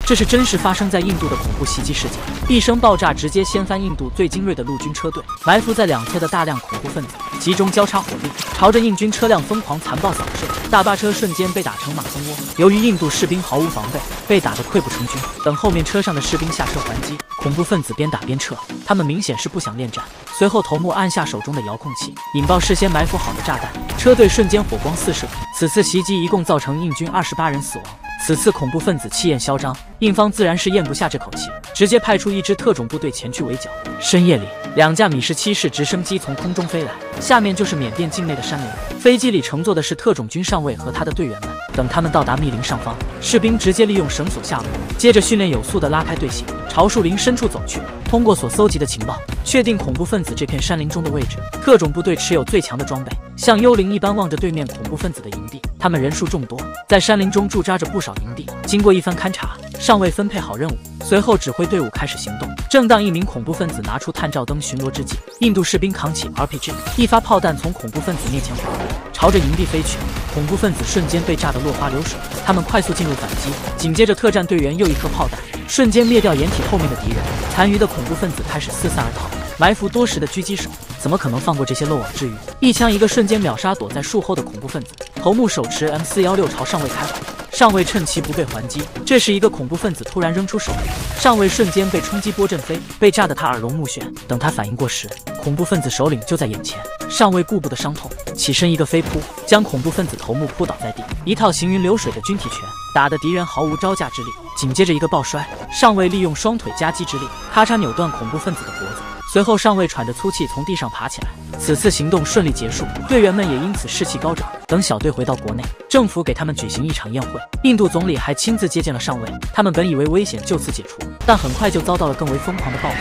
这是真实发生在印度的恐怖袭击事件。一声爆炸直接掀翻印度最精锐的陆军车队，埋伏在两侧的大量恐怖分子集中交叉火力，朝着印军车辆疯狂残暴扫射，大巴车瞬间被打成马蜂窝。由于印度士兵毫无防备，被打得溃不成军。等后面车上的士兵下车还击，恐怖分子边打边撤，他们明显是不想恋战。随后头目按下手中的遥控器，引爆事先埋伏好的炸弹，车队瞬间火光四射。此次袭击一共造成印军28人死亡。此次恐怖分子气焰嚣张，印方自然是咽不下这口气，直接派出一支特种部队前去围剿。深夜里，2架米17式直升机从空中飞来，下面就是缅甸境内的山林。飞机里乘坐的是特种军上尉和他的队员们。等他们到达密林上方，士兵直接利用绳索下落，接着训练有素地拉开队形，朝树林深处走去。通过所搜集的情报，确定恐怖分子这片山林中的位置。特种部队持有最强的装备，像幽灵一般望着对面恐怖分子的营地。他们人数众多，在山林中驻扎着不少营地。经过一番勘察，上尉分配好任务，随后指挥队伍开始行动。正当一名恐怖分子拿出探照灯巡逻之际，印度士兵扛起 RPG， 一发炮弹从恐怖分子面前划过，朝着营地飞去。恐怖分子瞬间被炸得落花流水，他们快速进入反击。紧接着，特战队员又一颗炮弹，瞬间灭掉掩体后面的敌人。残余的恐怖分子开始四散而逃。埋伏多时的狙击手怎么可能放过这些漏网之鱼？一枪一个瞬间秒杀躲在树后的恐怖分子。头目手持 M416朝上尉开火，上尉趁其不备还击。这时，一个恐怖分子突然扔出手榴，上尉瞬间被冲击波震飞，被炸得他耳聋目眩。等他反应过时，恐怖分子首领就在眼前。上尉顾不得伤痛，起身一个飞扑，将恐怖分子头目扑倒在地。一套行云流水的军体拳打得敌人毫无招架之力。紧接着一个抱摔，上尉利用双腿夹击之力，咔嚓扭断恐怖分子的脖子。随后，上尉喘着粗气从地上爬起来。此次行动顺利结束，队员们也因此士气高涨。等小队回到国内，政府给他们举行一场宴会，印度总理还亲自接见了上尉。他们本以为危险就此解除，但很快就遭到了更为疯狂的报复。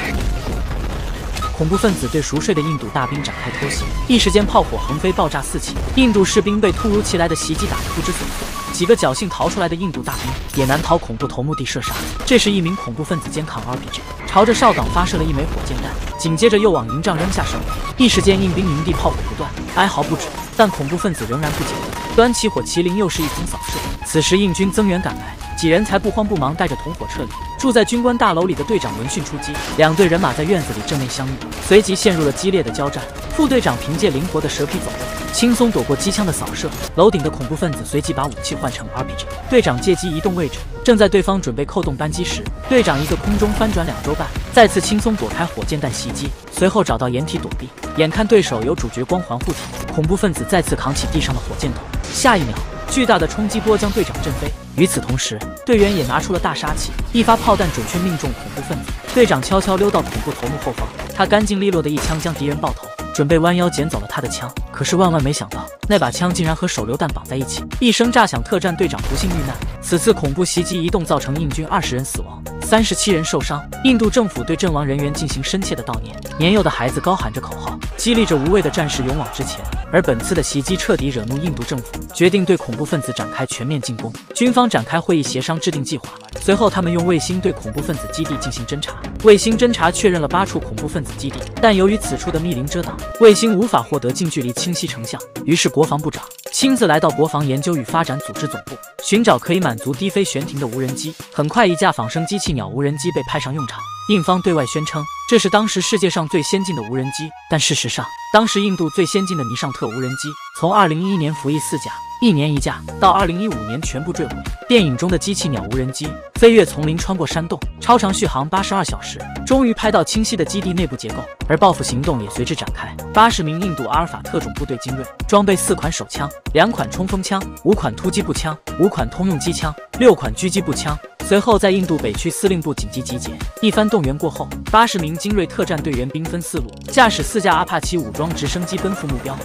恐怖分子对熟睡的印度大兵展开偷袭，一时间炮火横飞，爆炸四起。印度士兵被突如其来的袭击打得不知所措，几个侥幸逃出来的印度大兵也难逃恐怖头目地射杀。这时，一名恐怖分子肩扛 RPG， 朝着哨岗发射了一枚火箭弹，紧接着又往营帐扔下手榴。一时间，印兵营地炮火不断，哀嚎不止。但恐怖分子仍然不解冻，端起火麒麟又是一通扫射。此时，印军增援赶来，几人才不慌不忙带着同伙撤离。住在军官大楼里的队长闻讯出击，两队人马在院子里正面相遇，随即陷入了激烈的交战。副队长凭借灵活的蛇皮走位，轻松躲过机枪的扫射。楼顶的恐怖分子随即把武器换成 RPG， 队长借机移动位置，正在对方准备扣动扳机时，队长一个空中翻转2周半，再次轻松躲开火箭弹袭击，随后找到掩体躲避。眼看对手有主角光环护体，恐怖分子再次扛起地上的火箭筒，下一秒，巨大的冲击波将队长震飞。与此同时，队员也拿出了大杀器，一发炮弹准确命中恐怖分子。队长悄悄溜到恐怖头目后方，他干净利落的一枪将敌人爆头，准备弯腰捡走了他的枪。可是万万没想到，那把枪竟然和手榴弹绑在一起，一声炸响，特战队长不幸遇难。此次恐怖袭击一共造成印军20人死亡，37人受伤。印度政府对阵亡人员进行深切的悼念，年幼的孩子高喊着口号，激励着无畏的战士勇往直前。而本次的袭击彻底惹怒印度政府，决定对恐怖分子展开全面进攻。军方展开会议协商，制定计划。随后，他们用卫星对恐怖分子基地进行侦查。卫星侦查确认了8处恐怖分子基地，但由于此处的密林遮挡，卫星无法获得近距离清晰成像。于是，国防部长亲自来到国防研究与发展组织总部，寻找可以满足低飞悬停的无人机。很快，一架仿生机器鸟无人机被派上用场。印方对外宣称，这是当时世界上最先进的无人机，但事实上，当时印度最先进的尼尚特无人机，从2011年服役4架，1年1架，到2015年全部坠毁。电影中的机器鸟无人机飞越丛林，穿过山洞，超长续航82小时，终于拍到清晰的基地内部结构。而报复行动也随之展开。80名印度阿尔法特种部队精锐，装备4款手枪、2款冲锋枪、5款突击步枪、5款通用机枪、6款狙击步枪。随后在印度北区司令部紧急集结，一番动员过后，80名精锐特战队员兵分4路，驾驶4架阿帕奇武装直升机奔赴目标。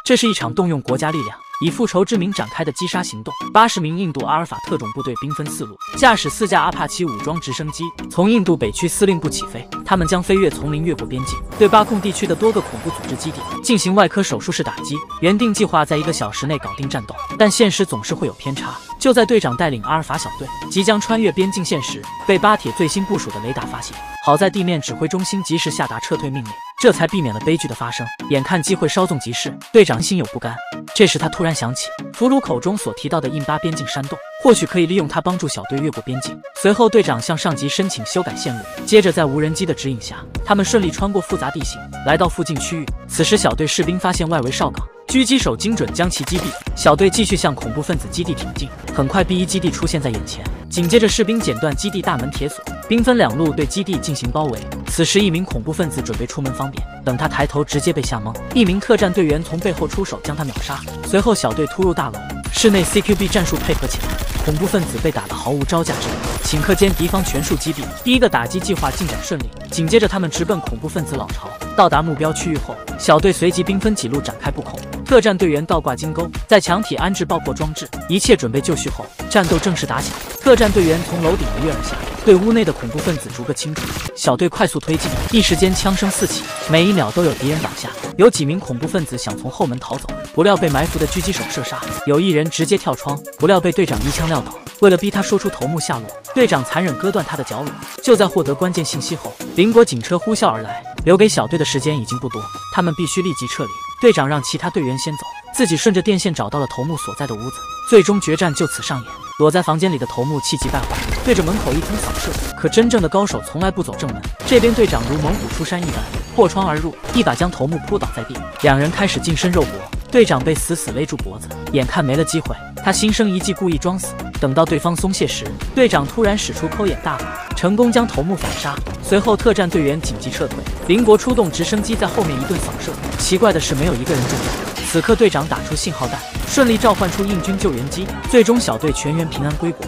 这是一场动用国家力量，以复仇之名展开的击杀行动。80名印度阿尔法特种部队兵分4路，驾驶4架阿帕奇武装直升机，从印度北区司令部起飞。他们将飞越丛林，越过边境，对巴控地区的多个恐怖组织基地进行外科手术式打击。原定计划在1个小时内搞定战斗，但现实总是会有偏差。就在队长带领阿尔法小队即将穿越边境线时，被巴铁最新部署的雷达发现。好在地面指挥中心及时下达撤退命令，这才避免了悲剧的发生。眼看机会稍纵即逝，队长心有不甘，这时他突然想起俘虏口中所提到的印巴边境山洞，或许可以利用它帮助小队越过边境。随后队长向上级申请修改线路，接着在无人机的指引下，他们顺利穿过复杂地形，来到附近区域。此时小队士兵发现外围哨岗，狙击手精准将其击毙。小队继续向恐怖分子基地挺进，很快 B1基地出现在眼前，紧接着士兵剪断基地大门铁锁，兵分两路对基地进行包围。此时一名恐怖分子准备出门方便，等他抬头直接被吓懵，一名特战队员从背后出手将他秒杀。随后小队突入大楼，室内 CQB 战术配合起来，恐怖分子被打得毫无招架之力，顷刻间敌方全数击毙。第一个打击计划进展顺利，紧接着他们直奔恐怖分子老巢。到达目标区域后，小队随即兵分几路展开布控，特战队员倒挂金钩，在墙体安置爆破装置，一切准备就绪后，战斗正式打起来。特战队员从楼顶一跃而下，对屋内的恐怖分子逐个清除。小队快速推进，一时间枪声四起，每一秒都有敌人倒下。有几名恐怖分子想从后门逃走，不料被埋伏的狙击手射杀。有一人直接跳窗，不料被队长一枪撂倒。为了逼他说出头目下落，队长残忍割断他的脚趾。就在获得关键信息后，邻国警车呼啸而来，留给小队的时间已经不多，他们必须立即撤离。队长让其他队员先走，自己顺着电线找到了头目所在的屋子。最终决战就此上演。躲在房间里的头目气急败坏，对着门口一通扫射。可真正的高手从来不走正门，这边队长如猛虎出山一般，破窗而入，一把将头目扑倒在地。两人开始近身肉搏，队长被死死勒住脖子，眼看没了机会，他心生一计，故意装死。等到对方松懈时，队长突然使出抠眼大法，成功将头目反杀。随后特战队员紧急撤退，邻国出动直升机在后面一顿扫射。奇怪的是，没有一个人中弹。此刻队长打出信号弹，顺利召唤出印军救援机，最终小队全员平安归国。